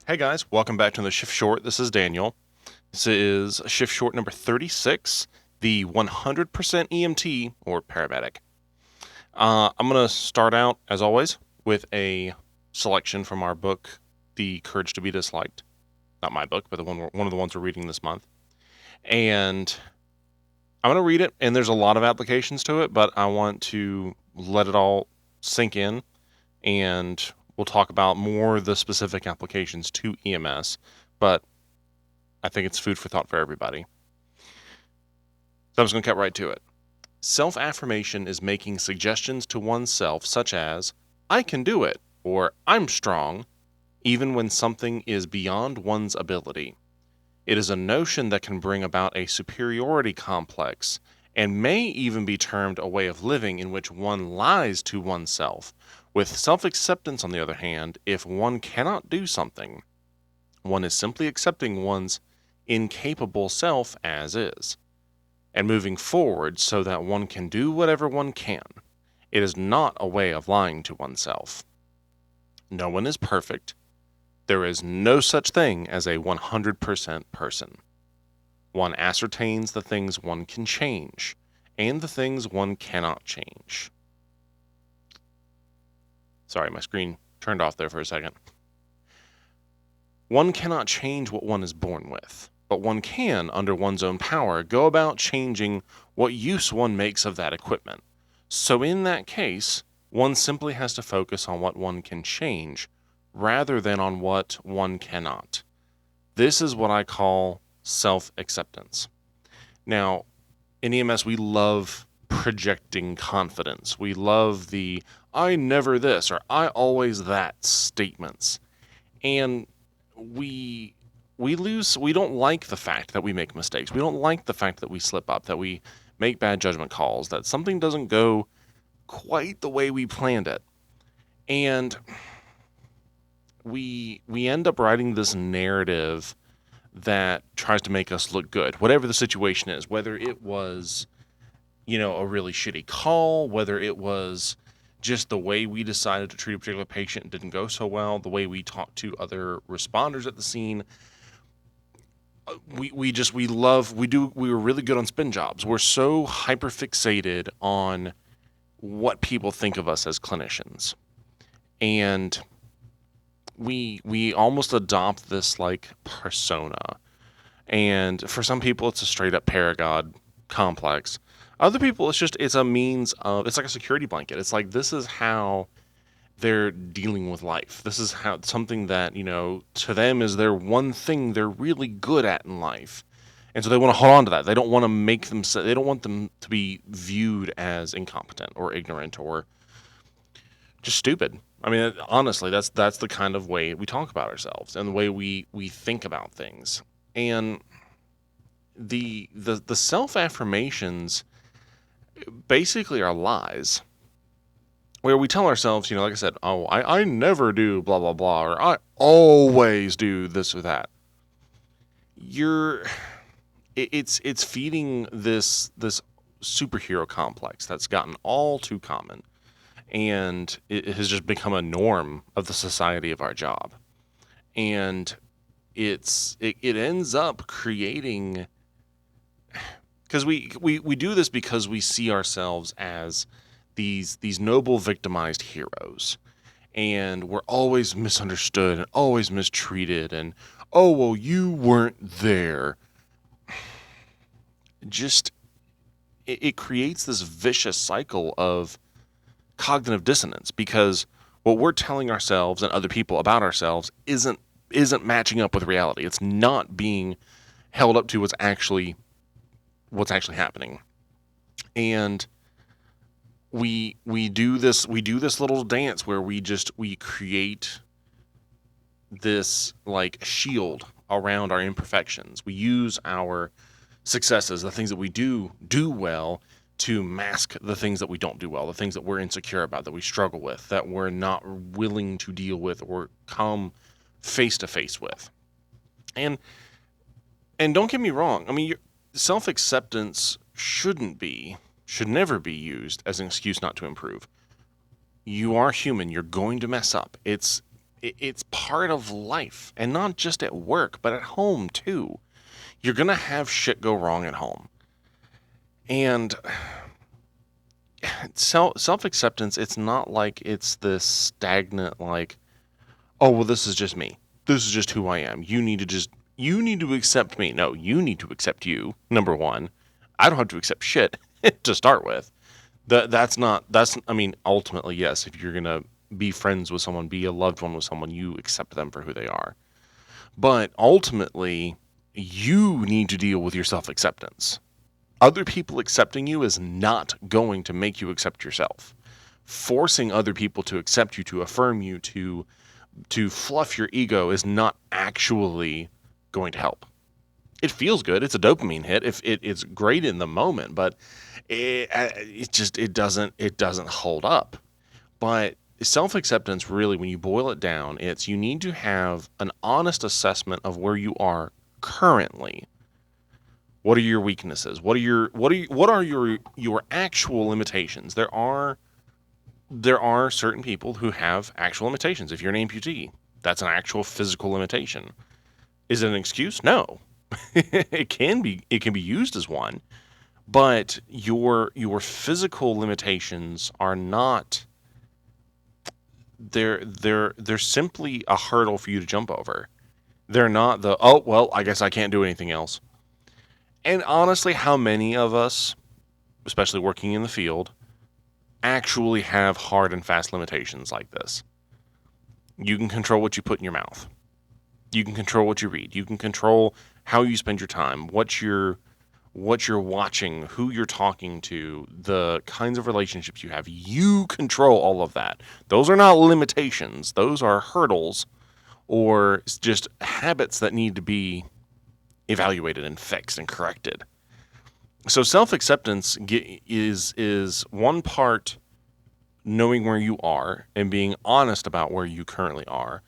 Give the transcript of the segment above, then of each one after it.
Hey guys, welcome back to the Shift Short. This is Daniel. This is Shift Short number 36, the 100% EMT or Paramedic. I'm going to start out, as always, with a selection from our book, The Courage to be Disliked. Not my book, but one of the ones we're reading this month. And I'm going to read it, and there's a lot of applications to it, but I want to let it all sink in, and we'll talk about more the specific applications to EMS, but I think it's food for thought for everybody. So I'm just going to cut right to it. Self-affirmation is making suggestions to oneself such as, I can do it, or I'm strong, even when something is beyond one's ability. It is a notion that can bring about a superiority complex and may even be termed a way of living in which one lies to oneself. With self-acceptance, on the other hand, if one cannot do something, one is simply accepting one's incapable self as is, and moving forward so that one can do whatever one can. It is not a way of lying to oneself. No one is perfect. There is no such thing as a 100% person. One ascertains the things one can change and the things one cannot change. Sorry, my screen turned off there for a second. One cannot change what one is born with, but one can, under one's own power, go about changing what use one makes of that equipment. So in that case, one simply has to focus on what one can change, rather than on what one cannot. This is what I call self-acceptance. Now, in EMS, we love projecting confidence. We love the I never this or I always that statements. And we don't like the fact that we make mistakes. We don't like the fact that we slip up, that we make bad judgment calls, that something doesn't go quite the way we planned it. And we end up writing this narrative that tries to make us look good, whatever the situation is, whether it was, a really shitty call, whether it was just the way we decided to treat a particular patient didn't go so well, the way we talked to other responders at the scene. We were really good on spin jobs. We're so hyper fixated on what people think of us as clinicians. And we almost adopt this like persona. And for some people it's a straight up paragod complex. Other people it's a means of, it's like a security blanket. It's like this is how they're dealing with life. This is how something that, to them is their one thing they're really good at in life. And so they want to hold on to that. They don't want to they don't want them to be viewed as incompetent or ignorant or just stupid. I mean, honestly, that's the kind of way we talk about ourselves and the way we think about things. And the self-affirmations basically are lies where we tell ourselves, like I said, oh, I never do blah, blah, blah, or I always do this or that. It's feeding this superhero complex that's gotten all too common, and it has just become a norm of the society of our job. And it ends up creating, because we do this because we see ourselves as these noble victimized heroes, and we're always misunderstood and always mistreated, and oh well, you weren't there. Just it creates this vicious cycle of cognitive dissonance, because what we're telling ourselves and other people about ourselves isn't matching up with reality. It's not being held up to what's actually happening. And we do this little dance where we create this like shield around our imperfections. We use our successes, the things that we do well, to mask the things that we don't do well, the things that we're insecure about, that we struggle with, that we're not willing to deal with or come face to face with. And don't get me wrong, I mean, self-acceptance should never be used as an excuse not to improve. You are human. You're going to mess up. It's It's part of life, and not just at work, but at home too. You're going to have shit go wrong at home. And self-acceptance, it's not like it's this stagnant, like, oh, well, this is just me. This is just who I am. You need to accept me. No, you need to accept you, number one. I don't have to accept shit to start with. I mean, ultimately, yes, if you're going to be friends with someone, be a loved one with someone, you accept them for who they are. But ultimately, you need to deal with your self-acceptance. Other people accepting you is not going to make you accept yourself. Forcing other people to accept you, to affirm you, to fluff your ego is not actually going to help. It feels good. It's a dopamine hit. If it's great in the moment, but it doesn't hold up. But self-acceptance, really, when you boil it down, it's you need to have an honest assessment of where you are currently. What are your weaknesses? What are your actual limitations? There are certain people who have actual limitations. If you're an amputee, that's an actual physical limitation. Is it an excuse? No. It can be used as one, but your physical limitations are not, they're simply a hurdle for you to jump over. They're not the, oh, well, I guess I can't do anything else. And honestly, how many of us, especially working in the field, actually have hard and fast limitations like this? You can control what you put in your mouth. You can control what you read. You can control how you spend your time, what you're watching, who you're talking to, the kinds of relationships you have. You control all of that. Those are not limitations. Those are hurdles or just habits that need to be evaluated and fixed and corrected. So self-acceptance is one part knowing where you are and being honest about where you currently are.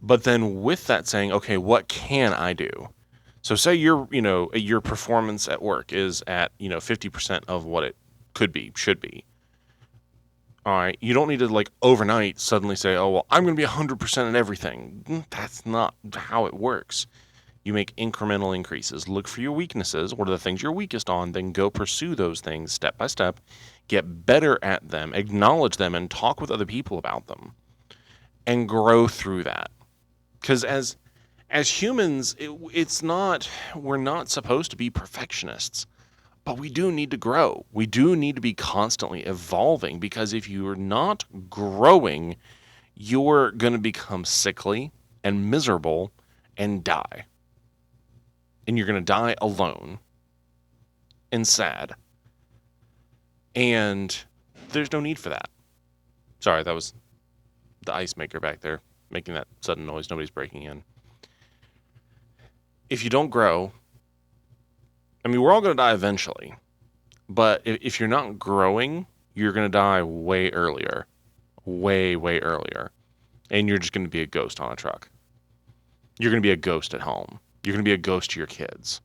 But then with that saying, okay, what can I do? So say your performance at work is at, 50% of what it could be, should be. All right, you don't need to like overnight suddenly say, oh, well, I'm going to be 100% in everything. That's not how it works. You make incremental increases. Look for your weaknesses. What are the things you're weakest on? Then go pursue those things step by step. Get better at them. Acknowledge them and talk with other people about them. And grow through that. Because as humans, we're not supposed to be perfectionists. But we do need to grow. We do need to be constantly evolving. Because if you're not growing, you're going to become sickly and miserable and die. And you're going to die alone and sad. And there's no need for that. Sorry, that was the ice maker back there making that sudden noise. Nobody's breaking in. If you don't grow, I mean, we're all going to die eventually. But if you're not growing, you're going to die way earlier. Way, way earlier. And you're just going to be a ghost on a truck. You're going to be a ghost at home. You're going to be a ghost to your kids.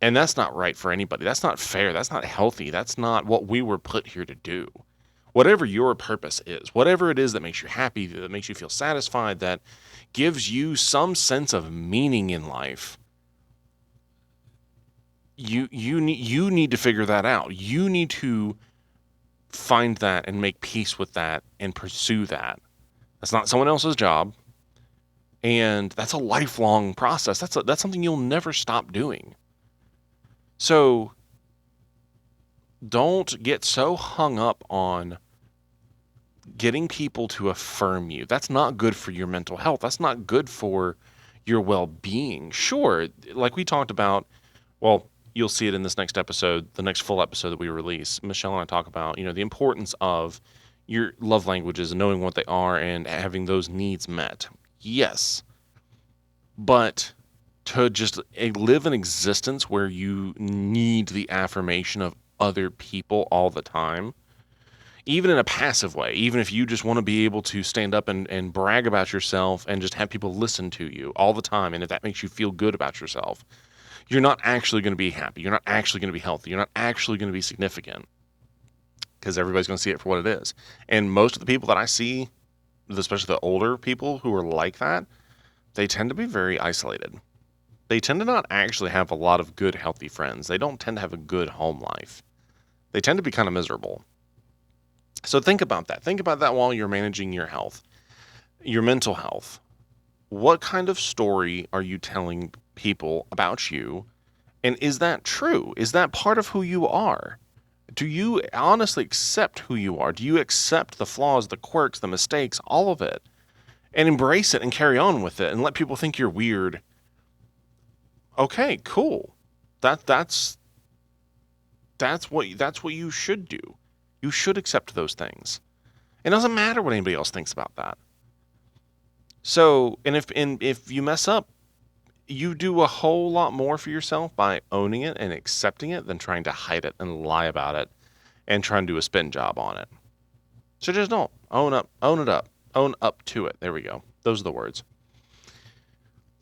And that's not right for anybody. That's not fair. That's not healthy. That's not what we were put here to do. Whatever your purpose is, whatever it is that makes you happy, that makes you feel satisfied, that gives you some sense of meaning in life, you need to figure that out. You need to find that and make peace with that and pursue that. That's not someone else's job. And that's a lifelong process. That's something you'll never stop doing. So don't get so hung up on getting people to affirm you. That's not good for your mental health. That's not good for your well-being. Sure, like we talked about, well, you'll see it in this next episode, the next full episode that we release. Michelle and I talk about, the importance of your love languages and knowing what they are and having those needs met. Yes. But to just live an existence where you need the affirmation of other people all the time, even in a passive way, even if you just want to be able to stand up and brag about yourself and just have people listen to you all the time, and if that makes you feel good about yourself, you're not actually going to be happy. You're not actually going to be healthy. You're not actually going to be significant because everybody's going to see it for what it is. And most of the people that I see especially the older people who are like that, they tend to be very isolated. They tend to not actually have a lot of good, healthy friends. They don't tend to have a good home life. They tend to be kind of miserable. So think about that. Think about that while you're managing your health, your mental health. What kind of story are you telling people about you? And is that true? Is that part of who you are? Do you honestly accept who you are? Do you accept the flaws, the quirks, the mistakes, all of it, and embrace it and carry on with it and let people think you're weird? Okay, cool. That's what you should do. You should accept those things. It doesn't matter what anybody else thinks about that. So, and if you mess up, you do a whole lot more for yourself by owning it and accepting it than trying to hide it and lie about it and trying to do a spin job on it. So just don't own up, own up to it. There we go. Those are the words.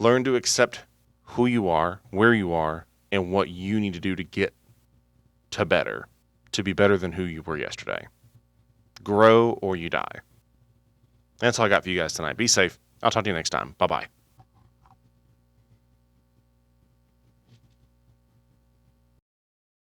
Learn to accept who you are, where you are, and what you need to do to get to better, to be better than who you were yesterday. Grow or you die. That's all I got for you guys tonight. Be safe. I'll talk to you next time. Bye-bye.